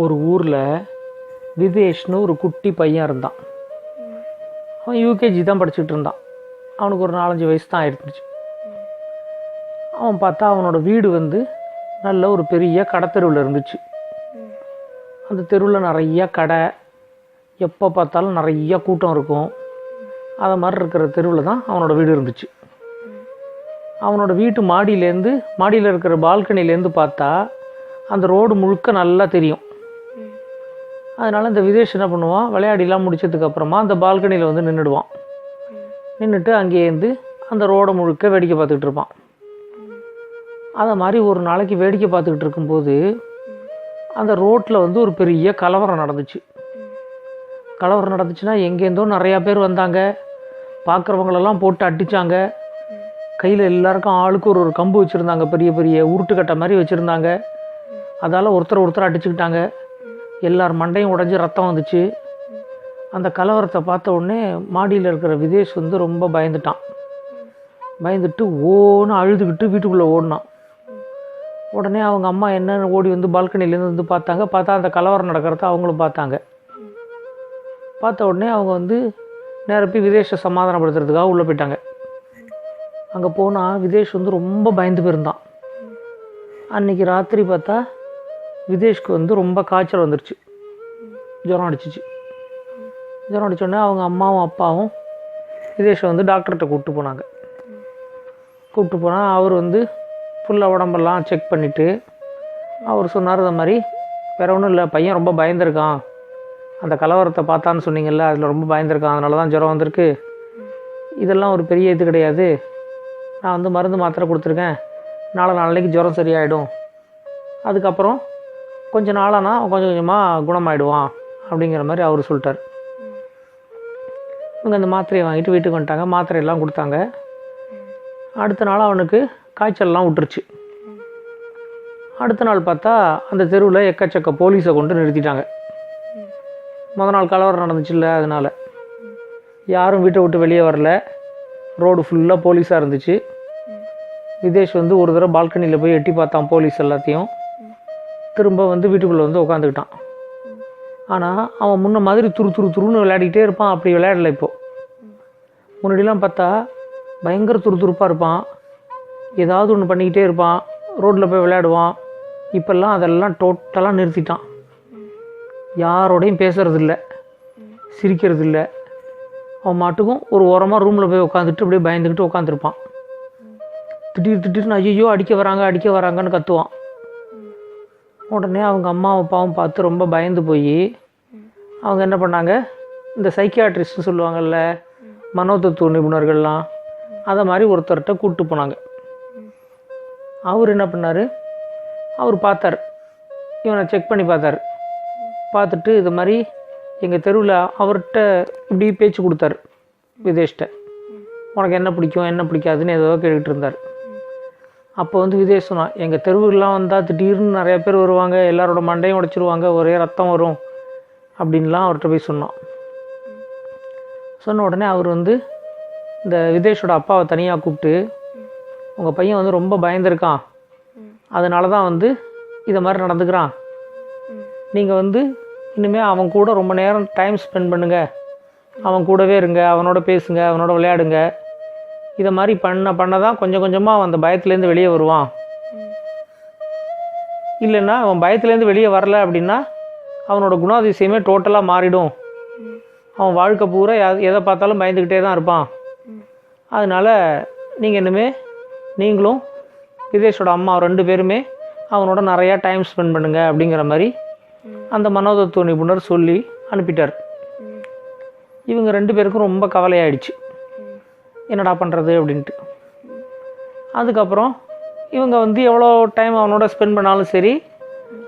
ஒரு ஊரில் விதேஷ்னு ஒரு குட்டி பையன் இருந்தான். அவன் யூகேஜி தான் படிச்சுட்டு இருந்தான். அவனுக்கு ஒரு 4-5 வயசு தான் ஆயிடுச்சு. அவன் பார்த்தா அவனோட வீடு நல்ல ஒரு பெரிய கடத்தெருவில் இருந்துச்சு. அந்த தெருவில் நிறைய கடை, எப்போ பார்த்தாலும் நிறைய கூட்டம் இருக்கும். அதை மாதிரி இருக்கிற தெருவில் தான் அவனோட வீடு இருந்துச்சு. அவனோட வீட்டு மாடியில் இருக்கிற பால்கனிலேருந்து பார்த்தா அந்த ரோடு முழுக்க நல்லா தெரியும். அதனால் இந்த விதேஷ் என்ன பண்ணுவான், விளையாடிலாம் முடிச்சதுக்கப்புறமா அந்த பால்கனியில் நின்றுடுவான். நின்றுட்டு அங்கேருந்து அந்த ரோடை முழுக்க வேடிக்கை பார்த்துக்கிட்டு இருப்பான். அதை மாதிரி ஒரு நாளைக்கு வேடிக்கை பார்த்துக்கிட்டு இருக்கும்போது அந்த ரோட்டில் ஒரு பெரிய கலவரம் நடந்துச்சு. கலவரம் நடந்துச்சுன்னா எங்கேருந்தோ நிறையா பேர் வந்தாங்க. பார்க்குறவங்களெல்லாம் போட்டு அடித்தாங்க. கையில் எல்லாருக்கும் ஆளுக்கு ஒரு கம்பு வச்சுருந்தாங்க. பெரிய பெரிய உருட்டுக்கட்டை மாதிரி வச்சுருந்தாங்க. அதால் ஒருத்தர் அடிச்சுக்கிட்டாங்க. எல்லார் மண்டையும் உடைஞ்சி ரத்தம் வந்துச்சு. அந்த கலவரத்தை பார்த்த உடனே மாடியில் இருக்கிற விதேஷ் ரொம்ப பயந்துட்டான். பயந்துட்டு ஓன்னு அழுதுகிட்டு வீட்டுக்குள்ளே ஓடினான். உடனே அவங்க அம்மா என்னன்னு ஓடி பால்கனிலேருந்து பார்த்தா அந்த கலவரம் நடக்கிறத அவங்களும் பார்த்தாங்க. பார்த்த உடனே அவங்க நேரப்பி விதேஷை சமாதானப்படுத்துறதுக்காக உள்ளே போயிட்டாங்க. அங்கே போனால் விதேஷ் ரொம்ப பயந்து போயிருந்தான். அன்றைக்கி ராத்திரி பார்த்தா விதேஷ்க்கு ரொம்ப காய்ச்சல் வந்துருச்சு. ஜுரம் அடிச்சிச்சு. ஜுரம் அடித்தோடனே அவங்க அம்மாவும் அப்பாவும் விதேஷை டாக்டர்கிட்ட கூப்பிட்டு போனாங்க. கூப்பிட்டு போனால் அவர் ஃபுல்லாக உடம்பெல்லாம் செக் பண்ணிவிட்டு அவர் சொன்னார், இந்த மாதிரி வேறு ஒன்றும் இல்லை, பையன் ரொம்ப பயந்துருக்கான். அந்த கலவரத்தை பார்த்தான்னு சொன்னீங்கல்ல, அதில் ரொம்ப பயந்துருக்கான், அதனால தான் ஜுரம் வந்திருக்கு. இதெல்லாம் ஒரு பெரிய இது கிடையாது. நான் மருந்து மாத்திரை கொடுத்துருக்கேன். நாளைக்கு ஜுரம் சரியாயிடும். அதுக்கப்புறம் கொஞ்சம் நாளானா கொஞ்சம் கொஞ்சமாக குணமாயிடுவான் அப்படிங்கிற மாதிரி அவர் சொல்லிட்டார். இவங்க அந்த மாத்திரையை வாங்கிட்டு வீட்டுக்கு வந்துட்டாங்க. மாத்திரையெல்லாம் கொடுத்தாங்க. அடுத்த நாள் அவனுக்கு காய்ச்சல்லாம் விட்டுருச்சு. அடுத்த நாள் பார்த்தா அந்த தெருவில் எக்கச்சக்க போலீஸை கொண்டு நிறுத்திட்டாங்க. முதல் நாள் கலவரம் நடந்துச்சுல்ல, அதனால் யாரும் வீட்டை விட்டு வெளியே வரல. ரோடு ஃபுல்லாக போலீஸாக இருந்துச்சு. விதேஷ் ஒரு தடவை பால்கனியில் போய் எட்டி பார்த்தான் போலீஸ் எல்லாத்தையும். திரும்ப வீட்டுக்குள்ளே உட்காந்துக்கிட்டான். ஆனால் அவன் முன்ன மாதிரி துருன்னு விளையாடிக்கிட்டே இருப்பான். அப்படி விளையாடலை. இப்போது முன்னாடிலாம் பார்த்தா பயங்கர துருப்பாக இருப்பான். ஏதாவது ஒன்று பண்ணிக்கிட்டே இருப்பான். ரோட்டில் போய் விளையாடுவான். இப்போல்லாம் அதெல்லாம் டோட்டலாக நிறுத்திட்டான். யாரோடையும் பேசுறதில்ல, சிரிக்கிறதில்ல. அவன் மாட்டுக்கும் ஒரு ஓரமாக ரூமில் போய் உட்காந்துட்டு அப்படியே பயந்துக்கிட்டு உட்காந்துருப்பான். திடீர்னு ஐயோ அடிக்க வராங்கன்னு கத்துவான். உடனே அவங்க அம்மாவும் அப்பாவும் பார்த்து ரொம்ப பயந்து போய் அவங்க என்ன பண்ணாங்க, இந்த சைக்கியாட்ரிஸ்ட்னு சொல்லுவாங்கள்ல, மனோதத்துவ நிபுணர்கள்லாம், அதை மாதிரி ஒருத்தர்கிட்ட கூப்பிட்டு போனாங்க. அவர் என்ன பண்ணார், அவர் பார்த்தார், இவனை செக் பண்ணி பார்த்தார். பார்த்துட்டு இது மாதிரி எங்கள் தெருவில் அவர்கிட்ட இப்படி பேச்சு கொடுத்தாரு. விதேஷ்ட உனக்கு என்ன பிடிக்கும் என்ன பிடிக்காதுன்னு ஏதோ கேட்டுக்கிட்டு இருந்தார். அப்போ விதேஷ் சொன்னான், எங்கள் தெருவுலாம் வந்தால் திடீர்னு நிறையா பேர் வருவாங்க, எல்லாரோட மண்டையும் உடைச்சிருவாங்க, ஒரே ரத்தம் வரும் அப்படின்லாம் அவர்கிட்ட போய் சொன்னான். சொன்ன உடனே அவர் இந்த விதேஷோட அப்பாவை தனியாக கூப்பிட்டு, உங்கள் பையன் ரொம்ப பயந்துருக்கான், அதனால தான் இதை மாதிரி நடந்துக்கிறான். நீங்கள் இனிமேல் அவன் கூட ரொம்ப நேரம் டைம் ஸ்பெண்ட் பண்ணுங்கள், அவன் கூடவே இருங்க, அவனோட பேசுங்க, அவனோட விளையாடுங்க. இதை மாதிரி பண்ண தான் கொஞ்சம் கொஞ்சமாக அவன் அந்த பயத்துலேருந்து வெளியே வருவான். இல்லைன்னா அவன் பயத்துலேருந்து வெளியே வரலை அப்படின்னா அவனோட குணாதிசயமே டோட்டலாக மாறிடும். அவன் வாழ்க்கை பூரா எதை பார்த்தாலும் பயந்துக்கிட்டே தான் இருப்பான். அதனால் நீங்கள் இனிமேல் நீங்களும் விதேஷோட அம்மா 2 பேருமே அவனோட நிறையா டைம் ஸ்பெண்ட் பண்ணுங்க அப்படிங்கிற மாதிரி அந்த மனோதத்துவ நிபுணர் சொல்லி அனுப்பிட்டார். இவங்க 2 பேருக்கும் ரொம்ப கவலையாயிடுச்சு, என்னடா பண்ணுறது அப்படின்ட்டு. அதுக்கப்புறம் இவங்க எவ்வளோ டைம் அவனோட ஸ்பெண்ட் பண்ணாலும் சரி,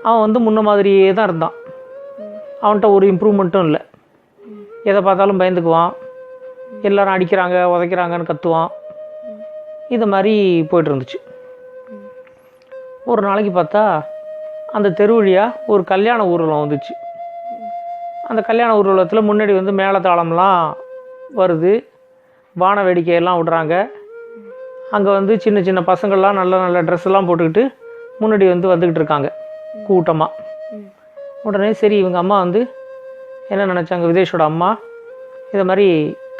அவன் முன்ன மாதிரியே தான் இருந்தான். அவன்கிட்ட ஒரு இம்ப்ரூவ்மெண்ட்டும் இல்லை. எதை பார்த்தாலும் பயந்துக்குவான், எல்லோரும் அடிக்கிறாங்க உதைக்கிறாங்கன்னு கத்துவான். இது மாதிரி போய்ட்டு இருந்துச்சு. ஒரு நாளைக்கு பார்த்தா அந்த தெரு வழியாக ஒரு கல்யாண ஊர்வலம் வந்துச்சு. அந்த கல்யாண ஊர்வலத்தில் முன்னாடி மேளதாளம்லாம் வருது, வான வேடிக்கையெல்லாம் விடுறாங்க. அங்கே சின்ன சின்ன பசங்கள்லாம் நல்ல நல்ல ட்ரெஸ்ஸெல்லாம் போட்டுக்கிட்டு முன்னாடி வந்துக்கிட்டு இருக்காங்க கூட்டமாக. உடனே சரி இவங்க அம்மா வந்து என்ன நினச்சாங்க, விதேஷோட அம்மா இதை மாதிரி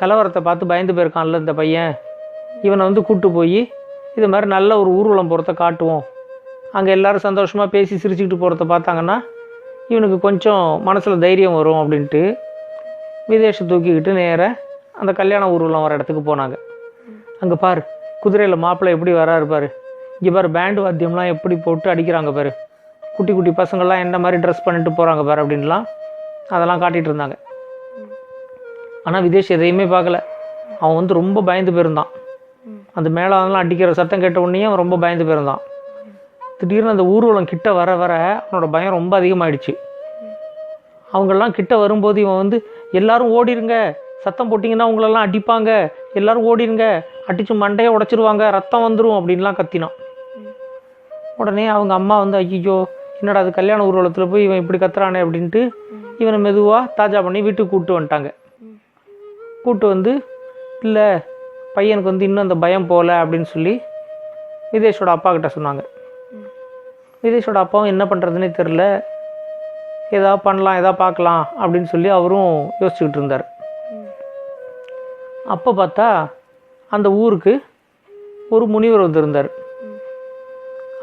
கலவரத்தை பார்த்து பயந்து போயிருக்கான்ல இந்த பையன், இவனை வந்து கூப்பிட்டு போய் இது மாதிரி நல்ல ஒரு ஊர்வலம் போகிறத காட்டுவோம், அங்கே எல்லோரும் சந்தோஷமாக பேசி சிரிச்சுக்கிட்டு போகிறத பார்த்தாங்கன்னா இவனுக்கு கொஞ்சம் மனசில் தைரியம் வரும் அப்படின்ட்டு விதேஷை தூக்கிக்கிட்டு நேராக அந்த கல்யாண ஊர்வலம் வர இடத்துக்கு போனாங்க. அங்கே பாரு குதிரையில் மாப்பிள்ளை எப்படி வராரு பாரு, இங்கே பாரு பேண்டு வாத்தியம்லாம் எப்படி போட்டு அடிக்கிறாங்க பாரு, குட்டி குட்டி பசங்கள்லாம் என்ன மாதிரி ட்ரெஸ் பண்ணிட்டு போகிறாங்க பாரு அப்படின்லாம் அதெல்லாம் காட்டிகிட்டு இருந்தாங்க. ஆனால் விதேஷ் எதையுமே பார்க்கல. அவன் வந்து ரொம்ப பயந்து போயிருந்தான். அந்த மேளம்லாம் அடிக்கிற சத்தம் கேட்ட உடனே அவன் ரொம்ப பயந்து போயிருந்தான். திடீர்னு அந்த ஊர்வலம் கிட்ட வர வர அவனோட பயம் ரொம்ப அதிகமாகிடுச்சு. அவங்கெல்லாம் கிட்ட வரும்போது இவன் வந்து எல்லாரும் ஓடிருங்க, சத்தம் போட்டிங்கன்னா உங்களெல்லாம் அடிப்பாங்க, எல்லாரும் ஓடிருங்க, அடித்து மண்டையை உடச்சிருவாங்க, ரத்தம் வந்துடும் அப்படின்லாம் கத்தினான். உடனே அவங்க அம்மா வந்து ஐயோ என்னடா அது கல்யாண ஊர்வலத்தில் போய் இவன் இப்படி கத்துறானே அப்படின்ட்டு இவனை மெதுவாக தாஜா பண்ணி வீட்டுக்கு கூப்பிட்டு வந்துட்டாங்க. கூப்பிட்டு வந்து இல்லை பையனுக்கு வந்து இன்னும் அந்த பயம் போகல அப்படின்னு சொல்லி விதேஷோட அப்பா கிட்ட சொன்னாங்க. விதேஷோட அப்பாவும் என்ன பண்ணுறதுனே தெரில, எதாவது பண்ணலாம் எதாவது பார்க்கலாம் அப்படின்னு சொல்லி அவரும் யோசிச்சுக்கிட்டு இருந்தார். அப்போ பார்த்தா அந்த ஊருக்கு ஒரு முனிவர் வந்திருந்தார்.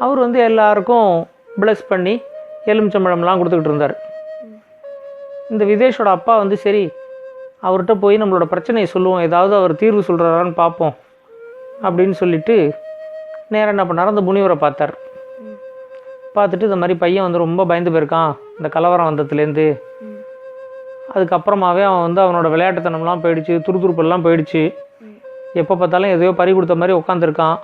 அவர் வந்து எல்லாருக்கும் பிளஸ் பண்ணி எலுமிச்சம்பழம்லாம் கொடுத்துக்கிட்டு இருந்தார். இந்த விதேஷோட அப்பா வந்து சரி அவர்கிட்ட போய் நம்மளோட பிரச்சனையை சொல்லுவோம், ஏதாவது அவர் தீர்வு சொல்கிறாரான்னு பார்ப்போம் அப்படின்னு சொல்லிட்டு நேராக என்ன பண்ணார், அந்த முனிவரை பார்த்தார். பார்த்துட்டு இந்த மாதிரி பையன் வந்து ரொம்ப பயந்து போயிருக்கான் இந்த கலவரம் வந்ததுலேருந்து, அதுக்கப்புறமாவே அவன் வந்து அவனோட விளையாட்டுத்தனம்லாம் போயிடுச்சு, துருதுருப்பெல்லாம் போயிடுச்சு, எப்போ பார்த்தாலும் எதையோ பறி கொடுத்த மாதிரி உட்காந்துருக்கான்,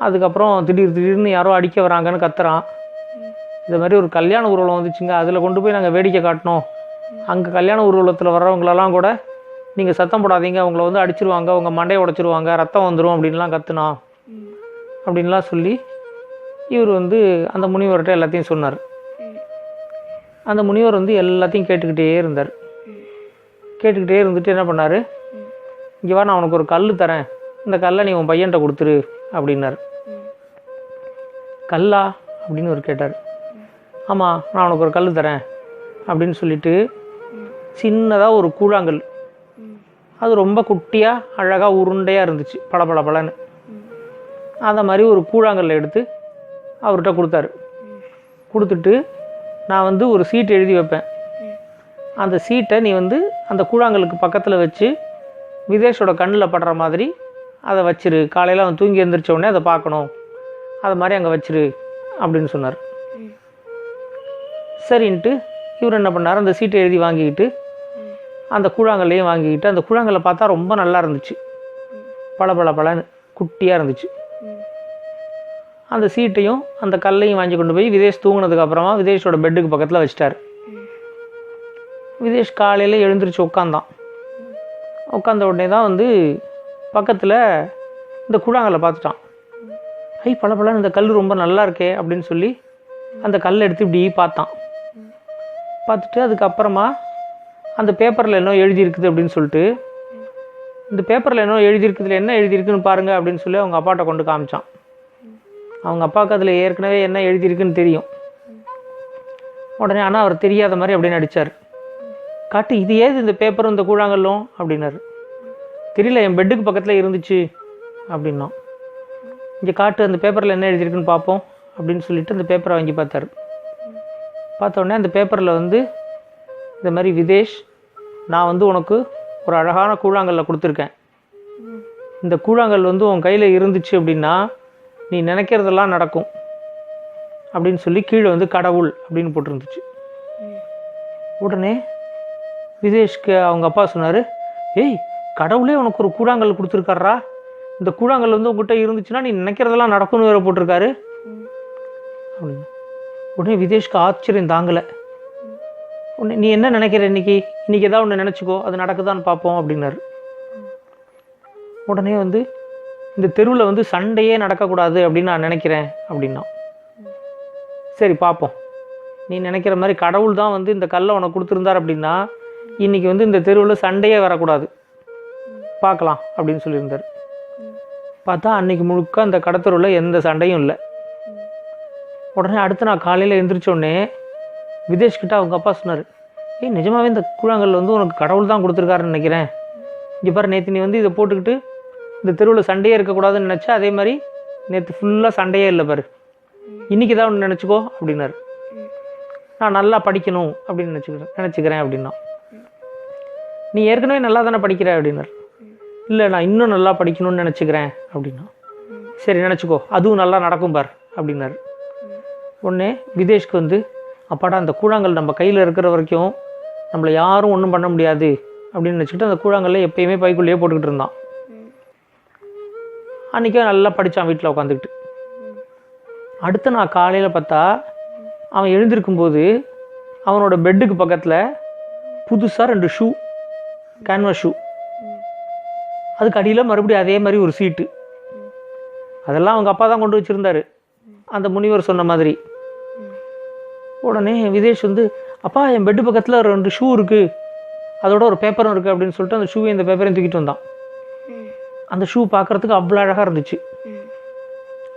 அதுக்கப்புறம் திடீர்னு யாரோ அடிக்க வராங்கன்னு கத்துறான், இது மாதிரி ஒரு கல்யாண ஊர்வலம் வந்துச்சுங்க, அதில் கொண்டு போய் நாங்கள் வேடிக்கை காட்டினோம், அங்கே கல்யாண ஊர்வலத்தில் வர்றவங்களெல்லாம் கூட நீங்கள் சத்தம் போடாதீங்க, அவங்கள வந்து அடிச்சிருவாங்க, அவங்க மண்டையை உடச்சிருவாங்க, ரத்தம் வந்துடும் அப்படின்லாம் கத்துனான் அப்படின்லாம் சொல்லி இவர் வந்து அந்த முனிவர்கிட்ட எல்லாத்தையும் சொன்னார். அந்த முனிவர் வந்து எல்லாத்தையும் கேட்டுக்கிட்டே இருந்தார். கேட்டுக்கிட்டே இருந்துட்டு என்ன பண்ணார், இங்கே வா நான் உனக்கு ஒரு கல் தரேன், இந்த கல்லை நீ உன் பையன்கிட்ட கொடுத்துரு அப்படின்னார். கல்லா அப்படின்னு ஒரு கேட்டார். ஆமாம் நான் உனக்கு ஒரு கல் தரேன் அப்படின்னு சொல்லிட்டு சின்னதாக ஒரு கூழாங்கல், அது ரொம்ப குட்டியாக அழகாக உருண்டையாக இருந்துச்சு பளபளன்னு, அந்த மாதிரி ஒரு கூழாங்கல்லை எடுத்து அவர்கிட்ட கொடுத்தாரு. கொடுத்துட்டு நான் வந்து ஒரு சீட் எழுதி வைப்பேன், அந்த சீட்டை நீ வந்து அந்த கூழாங்கலுக்கு பக்கத்தில் வச்சு விதேஷோட கண்ணில் படுற மாதிரி அதை வச்சிரு, காலையில் அவன் தூங்கி எழுந்திரிச்ச உடனே அதை பார்க்கணும், அதை மாதிரி அங்கே வச்சிரு அப்படின்னு சொன்னார். சரின்ட்டு இவர் என்ன பண்ணார், அந்த சீட்டை எழுதி வாங்கிக்கிட்டு அந்த கூழாங்கல்லையும் வாங்கிக்கிட்டு, அந்த கூழாங்கல்லை பார்த்தா ரொம்ப நல்லா இருந்துச்சு, பளபளன்னு குட்டியாக இருந்துச்சு. அந்த சீட்டையும் அந்த கல்லையும் வாங்கி கொண்டு போய் விதேஷ் தூங்கினதுக்கப்புறமா விதேஷோட பெட்டுக்கு பக்கத்தில் வச்சிட்டார். விதேஷ் காலையில் எழுந்திரிச்சு உட்காந்தான். உட்காந்த உடனே தான் வந்து பக்கத்தில் இந்த கூழாங்கல்லை பார்த்துட்டான். ஐ பளபளன்னு இந்த கல் ரொம்ப நல்லா இருக்கே அப்படின்னு சொல்லி அந்த கல்லை எடுத்து இப்படி பார்த்தான். பார்த்துட்டு அதுக்கப்புறமா அந்த பேப்பரில் என்ன எழுதியிருக்குது அப்படின்னு சொல்லிட்டு, இந்த பேப்பரில் என்ன எழுதியிருக்குதுல என்ன எழுதியிருக்குன்னு பாருங்கள் அப்படின்னு சொல்லி அவங்க அப்பாட்ட கொண்டு காமிச்சான். அவங்க அப்பாவுக்கு அதில் ஏற்கனவே என்ன எழுதியிருக்குன்னு தெரியும். உடனே ஆனால் அவர் தெரியாத மாதிரி அப்படின்னு நடித்தார். காட்டு இது ஏது இந்த பேப்பரும் இந்த கூழாங்கல்லும் அப்படின்னாரு. தெரியல என் பெட்டுக்கு பக்கத்தில் இருந்துச்சு அப்படின்னா. இங்கே காட்டு அந்த பேப்பரில் என்ன எழுதியிருக்குன்னு பார்ப்போம் அப்படின்னு சொல்லிட்டு அந்த பேப்பரை வாங்கி பார்த்தாரு. பார்த்த உடனே அந்த பேப்பரில் வந்து இந்த மாதிரி விதேஷ் நான் வந்து உனக்கு ஒரு அழகான கூழாங்கல்ல கொடுத்துருக்கேன், இந்த கூழாங்கல் வந்து உன் கையில் இருந்துச்சு அப்படின்னா நீ நினைக்கிறதெல்லாம் நடக்கும் அப்படின்னு சொல்லி கீழே வந்து கடவுள் அப்படின்னு போட்டிருந்துச்சு. உடனே விதேஷ்க்கு அவங்க அப்பா சொன்னார், ஏய் கடவுளே உனக்கு ஒரு கூழாங்கல் கொடுத்துருக்காரா, இந்த கூழாங்கல் வந்து உங்ககிட்ட இருந்துச்சுன்னா நீ நினைக்கிறதெல்லாம் நடக்கும்னு வேறு போட்டிருக்காரு அப்படின்னு. உடனே விதேஷ்க்கு ஆச்சரியம் தாங்கலை. உடனே நீ என்ன நினைக்கிற, இன்னைக்கு ஏதாவது ஒன்று நினச்சிக்கோ, அது நடக்குதான்னு பார்ப்போம் அப்படின்னாரு. உடனே வந்து இந்த தெருவில் வந்து சண்டையே நடக்கக்கூடாது அப்படின்னு நான் நினைக்கிறேன் அப்படின்னா. சரி பார்ப்போம், நீ நினைக்கிற மாதிரி கடவுள் தான் வந்து இந்த கல்லை உனக்கு கொடுத்துருந்தார் அப்படின்னா இன்றைக்கி வந்து இந்த தெருவில் சண்டையே வரக்கூடாது, பார்க்கலாம் அப்படின்னு சொல்லியிருந்தார். பார்த்தா அன்றைக்கி முழுக்க அந்த கடத்தெருவில் எந்த சண்டையும் இல்லை. உடனே அடுத்து நான் காலையில் எழுந்திரிச்சோடனே விதேஷ்கிட்ட அவங்க அப்பா சொன்னார், ஏய் நிஜமாகவே இந்த கூழாங்கல் வந்து உனக்கு கடவுள் தான் கொடுத்துருக்காருன்னு நினைக்கிறேன். இங்கே பாரு, நேற்று நீ வந்து இதை போட்டுக்கிட்டு இந்த தெருவில் சண்டையே இருக்கக்கூடாதுன்னு நினச்சா, அதே மாதிரி நேற்று ஃபுல்லாக சண்டையே இல்லை பாரு, இன்றைக்கி தான் ஒன்று நினச்சிக்கோ அப்படின்னாரு. நான் நல்லா படிக்கணும் அப்படின்னு நினச்சிக்கிறேன் அப்படின்னா. நீ ஏற்கனவே நல்லா தானே படிக்கிற அப்படின்னாரு. இல்லை நான் இன்னும் நல்லா படிக்கணும்னு நினச்சிக்கிறேன் அப்படின்னா. சரி நினச்சிக்கோ, அதுவும் நல்லா நடக்கும் பார் அப்படின்னாரு. உடனே விதேஷ்க்கு வந்து, அப்பாடா அந்த கூழாங்கல் நம்ம கையில் இருக்கிற வரைக்கும் நம்மளை யாரும் ஒன்றும் பண்ண முடியாது அப்படின்னு நினச்சிக்கிட்டு அந்த கூழாங்கல்ல எப்பயுமே பைக்குள்ளேயே போட்டுக்கிட்டு இருந்தான். அன்றைக்கே நல்லா படித்தான் வீட்டில் உட்காந்துக்கிட்டு. அடுத்த நாள் காலையில் பார்த்தா அவன் எழுந்திருக்கும்போது அவனோட பெட்டுக்கு பக்கத்தில் புதுசாக 2 ஷூ, கேன்வாஸ் ஷூ, அதுக்கு அடியில் மறுபடியும் அதே மாதிரி ஒரு சீட்டு. அதெல்லாம் அவங்க அப்பா தான் கொண்டு வச்சுருந்தாரு, அந்த முனிவர் சொன்ன மாதிரி. உடனே விதேஷ் வந்து, அப்பா என் பெட்டு பக்கத்தில் 2 ஷூ இருக்குது, அதோட ஒரு பேப்பரும் இருக்குது அப்படின்னு சொல்லிட்டு அந்த ஷூவை இந்த பேப்பரையும் தூக்கிட்டு வந்தான். அந்த ஷூ பார்க்குறதுக்கு அவ்வளோ அழகாக இருந்துச்சு.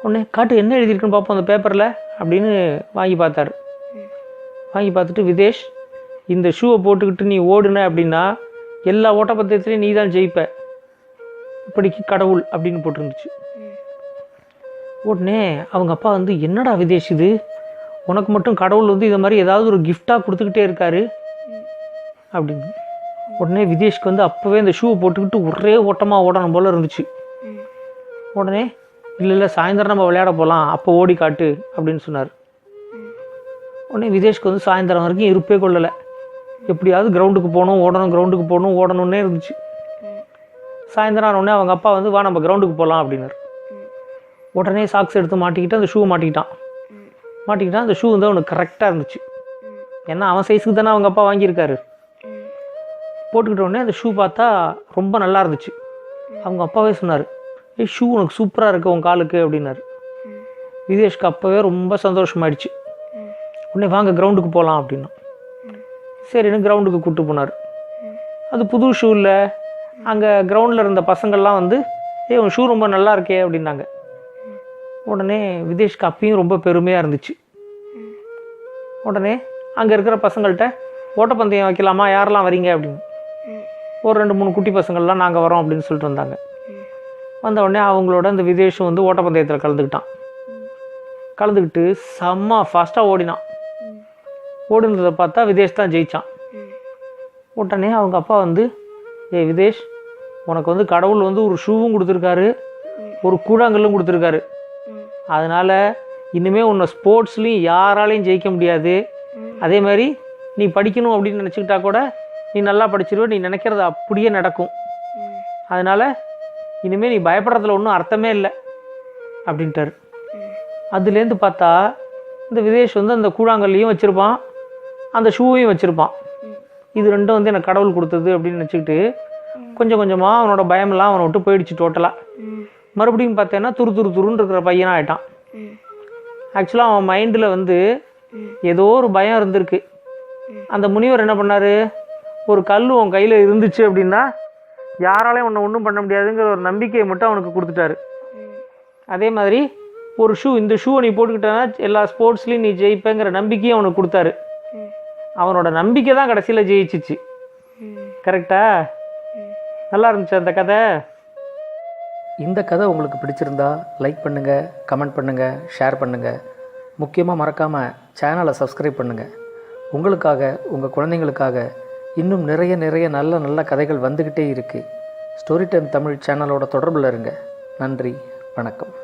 உடனே காட்டு என்ன எழுதியிருக்குன்னு பார்ப்போம் அந்த பேப்பரில் அப்படின்னு வாங்கி பார்த்தாரு. வாங்கி பார்த்துட்டு, விதேஷ் இந்த ஷூவை போட்டுக்கிட்டு நீ ஓடுன அப்படின்னா எல்லா ஓட்டப்பந்தயத்துலேயும் நீ தான் ஜெயிப்ப, இப்படிக்கு கடவுள் அப்படின்னு போட்டுருந்துச்சு. உடனே அவங்க அப்பா வந்து, என்னடா விதேஷ் இது, உனக்கு மட்டும் கடவுள் வந்து இதை மாதிரி ஏதாவது ஒரு கிஃப்டாக கொடுத்துக்கிட்டே இருக்காரு அப்படின்னு. உடனே விதேஷ்க்கு வந்து அப்போவே இந்த ஷூவை போட்டுக்கிட்டு ஒரே ஓட்டமாக ஓடணும் போல் இருந்துச்சு. உடனே இல்லை சாயந்தரம் நம்ம விளையாட போகலாம், அப்போ ஓடி காட்டு அப்படின்னு சொன்னார். உடனே விதேஷ்க்கு வந்து சாயந்தரம் வரைக்கும் இருப்பே கொள்ளலை. எப்படியாவது கிரவுண்டுக்கு போகணும், ஓடணும், கிரவுண்டுக்கு போகணும், ஓடணுன்னே இருந்துச்சு. சாயந்தரம் ஆனோடனே அவங்க அப்பா வந்து, வா நம்ம கிரவுண்டுக்கு போகலாம் அப்படின்னாரு. உடனே சாக்ஸ் எடுத்து மாட்டிக்கிட்டு அந்த ஷூ மாட்டிக்கிட்டான். அந்த ஷூ வந்து அவனுக்கு கரெக்டாக இருந்துச்சு. ஏன்னா அவன் சைஸுக்கு தானே அவங்க அப்பா வாங்கியிருக்காரு. போட்டுக்கிட்ட உடனே அந்த ஷூ பார்த்தா ரொம்ப நல்லா இருந்துச்சு. அவங்க அப்பாவே சொன்னார், ஏய் ஷூ உனக்கு சூப்பராக இருக்குது உன் காலுக்கு அப்படின்னாரு. விதேஷ்க்கு அப்போவே ரொம்ப சந்தோஷமாயிடுச்சு. உடனே வாங்க கிரவுண்டுக்கு போகலாம் அப்படின்னா. சரின்னு கிரவுண்டுக்கு கூப்பிட்டு போனார். அது புது ஷூ இல்லை. அங்கே கிரவுண்டில் இருந்த பசங்கள்லாம் வந்து, ஏய் உன் ஷூ ரொம்ப நல்லா இருக்கே அப்படின்னாங்க. உடனே விதேஷ்க்கு அப்பயும் ரொம்ப பெருமையாக இருந்துச்சு. உடனே அங்கே இருக்கிற பசங்கள்கிட்ட, ஓட்டப்பந்தயம் வைக்கலாமா, யாரெல்லாம் வரீங்க அப்படின்னு. ஒரு 2-3 குட்டி பசங்கள்லாம் நாங்கள் வரோம் அப்படின்னு சொல்லிட்டு வந்தாங்க. வந்த உடனே அவங்களோட அந்த விதேஷம் வந்து ஓட்டப்பந்தயத்தில் கலந்துக்கிட்டு செம்ம ஃபாஸ்ட்டாக ஓடினான். ஓடுனதை பார்த்தா விதேஷ் தான் ஜெயித்தான். உடனே அவங்க அப்பா வந்து, ஏய் விதேஷ், உனக்கு வந்து கடவுள் வந்து ஒரு ஷூவும் கொடுத்துருக்காரு, ஒரு கூழாங்கல்லும் கொடுத்துருக்காரு. அதனால் இனிமேல் உன்னை ஸ்போர்ட்ஸ்லேயும் யாராலையும் ஜெயிக்க முடியாது. அதே மாதிரி நீ படிக்கணும் அப்படின்னு நினச்சிக்கிட்டா கூட நீ நல்லா படிச்சிருவ, நீ நினைக்கிறது அப்படியே நடக்கும். அதனால் இனிமேல் நீ பயப்படுறதுல ஒன்றும் அர்த்தமே இல்லை அப்படின்ட்டார். அதுலேருந்து பார்த்தா இந்த விதேஷ் வந்து அந்த கூழாங்கல்லையும் வச்சுருப்பான், அந்த ஷூவையும் வச்சுருப்பான். இது ரெண்டும் வந்து எனக்கு கடவுள் கொடுத்தது அப்படின்னு நினச்சிக்கிட்டு கொஞ்சம் கொஞ்சமாக அவனோட பயமெல்லாம் அவனை விட்டு போயிடுச்சு டோட்டலாக. மறுபடியும் பார்த்தேன்னா துருன்னு இருக்கிற பையனாக ஆகிட்டான். ஆக்சுவலாக அவன் மைண்டில் வந்து ஏதோ ஒரு பயம் இருந்திருக்கு. அந்த முனிவர் என்ன பண்ணார், ஒரு கல் உன் கையில் இருந்துச்சு அப்படின்னா யாராலையும் உன்னை ஒன்றும் பண்ண முடியாதுங்கிற ஒரு நம்பிக்கையை மட்டும் அவனுக்கு கொடுத்துட்டாரு. அதே மாதிரி ஒரு ஷூ, இந்த ஷூவை நீ போட்டுக்கிட்டனா எல்லா ஸ்போர்ட்ஸ்லேயும் நீ ஜெயிப்பேங்கிற நம்பிக்கையும் அவனுக்கு கொடுத்தாரு. அவனோட நம்பிக்கை தான் கடைசியில் ஜெயிச்சிச்சு. கரெக்டா? நல்லா இருந்துச்சு அந்த கதை. இந்த கதை உங்களுக்கு பிடிச்சிருந்தா லைக் பண்ணுங்கள், கமெண்ட் பண்ணுங்கள், ஷேர் பண்ணுங்கள். முக்கியமாக மறக்காமல் சேனலை சப்ஸ்கிரைப் பண்ணுங்கள். உங்களுக்காக, உங்கள் குழந்தைங்களுக்காக இன்னும் நிறைய நல்ல கதைகள் வந்துக்கிட்டே இருக்குது. ஸ்டோரி டைம் தமிழ் சேனலோட தொடர்பில் இருங்க. நன்றி, வணக்கம்.